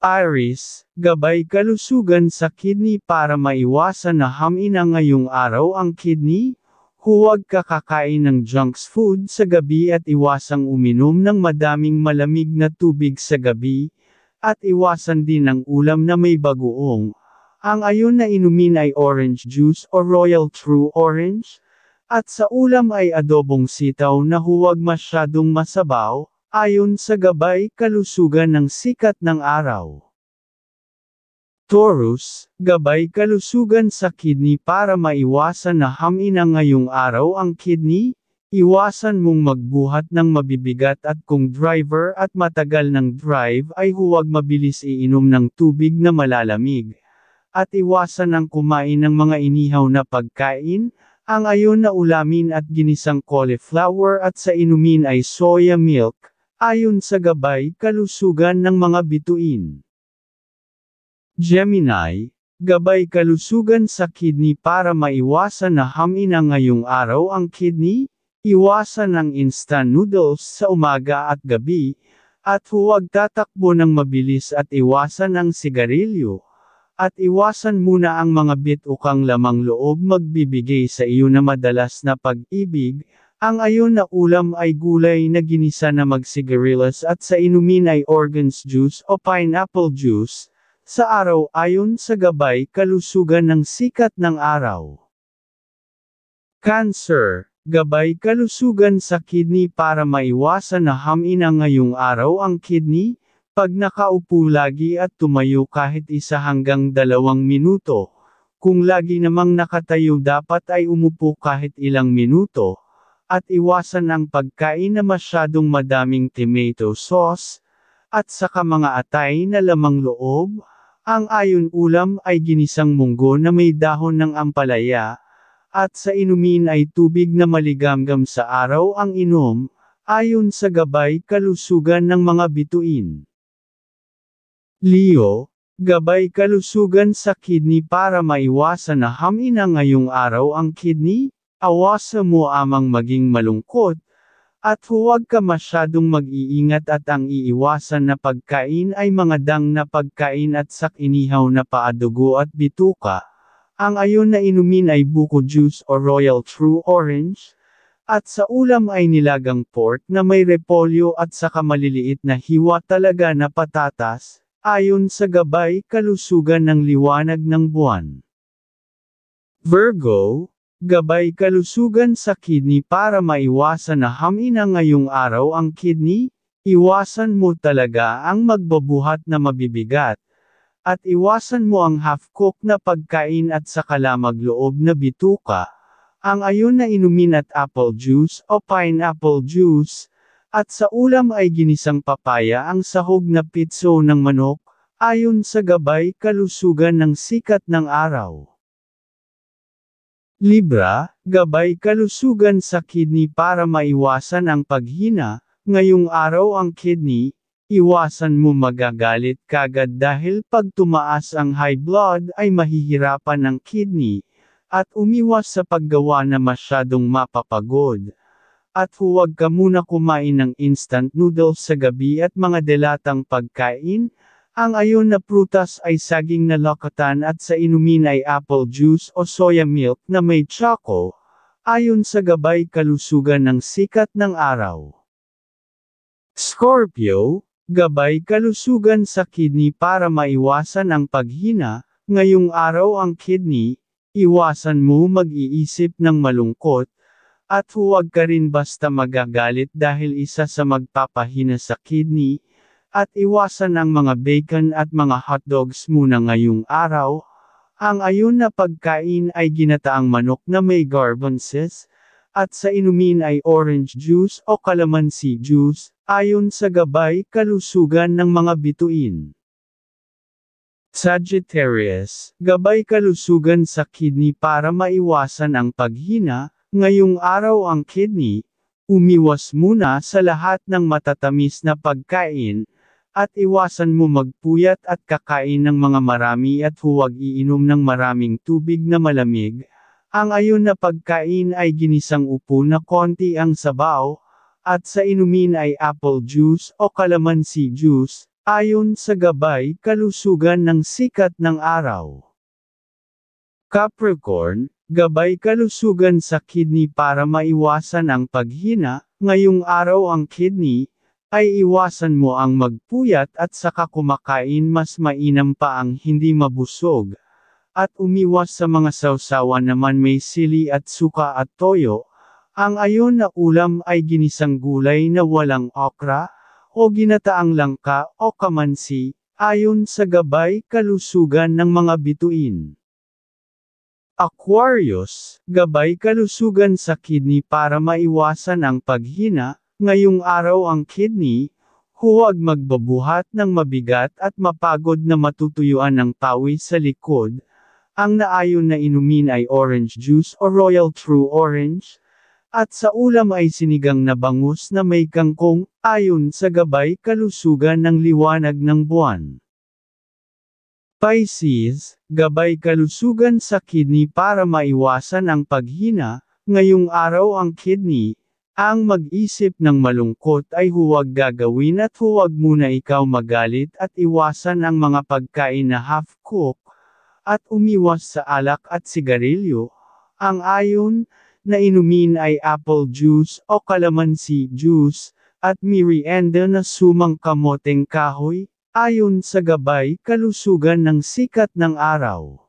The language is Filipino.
Iris, gabay kalusugan sa kidney para maiwasan na hamina ngayong araw ang kidney. Huwag kakain ng junk food sa gabi at iwasang uminom ng madaming malamig na tubig sa gabi, at iwasan din ang ulam na may bagoong. Ang ayon na inumin ay orange juice o Royal True Orange, at sa ulam ay adobong sitaw na huwag masyadong masabaw, ayon sa gabay kalusugan ng sikat ng araw. Taurus, gabay kalusugan sa kidney para maiwasan na hamina ngayong araw ang kidney. Iwasan mong magbuhat ng mabibigat at kung driver at matagal ng drive ay huwag mabilis iinom ng tubig na malalamig. At iwasan ang kumain ng mga inihaw na pagkain, ang ayon na ulamin at ginisang cauliflower at sa inumin ay soya milk, ayon sa gabay kalusugan ng mga bituin. Gemini, gabay kalusugan sa kidney para maiwasan na hamina ngayong araw ang kidney. Iwasan ang instant noodles sa umaga at gabi, at huwag tatakbo ng mabilis at iwasan ang sigarilyo. At iwasan muna ang mga bit-ukang lamang loob magbibigay sa iyo na madalas na pag-ibig. Ang ayon na ulam ay gulay na ginisa na magsigarilas at sa inumin ay orange juice o pineapple juice, sa araw ayon sa gabay kalusugan ng sikat ng araw. Cancer, gabay kalusugan sa kidney para maiwasan na hamina ngayong araw ang kidney. Pag nakaupo lagi at tumayo kahit 1 hanggang 2 minuto, kung lagi namang nakatayo dapat ay umupo kahit ilang minuto, at iwasan ang pagkain na masyadong madaming tomato sauce, at saka mga atay na lamang loob. Ang ayon ulam ay ginisang munggo na may dahon ng ampalaya, at sa inumin ay tubig na maligamgam sa araw ang inom, ayon sa gabay kalusugan ng mga bituin. Leo, gabay kalusugan sa kidney para maiwasan na hamina ngayong araw ang kidney. Awasan mo amang maging malungkot, at huwag ka masyadong mag-iingat at ang iiwasan na pagkain ay mga dang na pagkain at inihaw na paadugo at bituka. Ang ayon na inumin ay buko juice o Royal True Orange, at sa ulam ay nilagang pork na may repolyo at saka maliliit na hiwa talaga na patatas, ayon sa gabay kalusugan ng liwanag ng buwan. Virgo, gabay kalusugan sa kidney para maiwasan na hamina ngayong araw ang kidney. Iwasan mo talaga ang magbabuhat na mabibigat, at iwasan mo ang half-cook na pagkain at saka loob na bituka. Ang ayon na inumin at apple juice o pineapple juice, at sa ulam ay ginisang papaya ang sahog na pitso ng manok, ayon sa gabay kalusugan ng sikat ng araw. Libra, gabay kalusugan sa kidney para maiwasan ang paghina. Ngayong araw ang kidney, iwasan mo magagalit kagad dahil pag tumaas ang high blood ay mahihirapan ang kidney, at umiwas sa paggawa na masyadong mapapagod. At huwag ka muna kumain ng instant noodles sa gabi at mga delatang pagkain. Ang ayon na prutas ay saging na lakatan at sa inumin ay apple juice o soya milk na may tsako, ayon sa gabay kalusugan ng sikat ng araw. Scorpio, gabay kalusugan sa kidney para maiwasan ang paghina. Ngayong araw ang kidney, iwasan mo mag-iisip ng malungkot, at huwag ka rin basta magagalit dahil isa sa magpapahina sa kidney, at iwasan ang mga bacon at mga hotdogs muna ngayong araw. Ang ayon na pagkain ay ginataang manok na may garbanzos, at sa inumin ay orange juice o calamansi juice, ayon sa gabay kalusugan ng mga bituin. Sagittarius, gabay kalusugan sa kidney para maiwasan ang paghina. Ngayong araw ang kidney, umiwas muna sa lahat ng matatamis na pagkain, at iwasan mo magpuyat at kakain ng mga marami at huwag iinom ng maraming tubig na malamig. Ang ayon na pagkain ay ginisang upo na konti ang sabaw, at sa inumin ay apple juice o calamansi juice, ayon sa gabay kalusugan ng sikat ng araw. Capricorn, gabay kalusugan sa kidney para maiwasan ang paghina. Ngayong araw ang kidney, ay iwasan mo ang magpuyat at saka kumakain, mas mainam pa ang hindi mabusog. At umiwas sa mga sawsawan naman may sili at suka at toyo. Ang ayon na ulam ay ginisang gulay na walang okra, o ginataang langka o kamansi, ayon sa gabay kalusugan ng mga bituin. Aquarius, gabay kalusugan sa kidney para maiwasan ang paghina. Ngayong araw ang kidney, huwag magbabuhat ng mabigat at mapagod na matutuyuan ng pawis sa likod. Ang naayon na inumin ay orange juice o Royal True Orange. At sa ulam ay sinigang na bangus na may kangkong, ayon sa gabay kalusugan ng liwanag ng buwan. Pisces, gabay kalusugan sa kidney para maiwasan ang paghina. Ngayong araw ang kidney, ang mag-isip ng malungkot ay huwag gagawin at huwag muna ikaw magalit at iwasan ang mga pagkain na half-cook, at umiwas sa alak at sigarilyo. Ang ayon na inumin ay apple juice o calamansi juice, at merienda na sumang kamoteng kahoy, ayon sa gabay kalusugan ng sikat ng araw.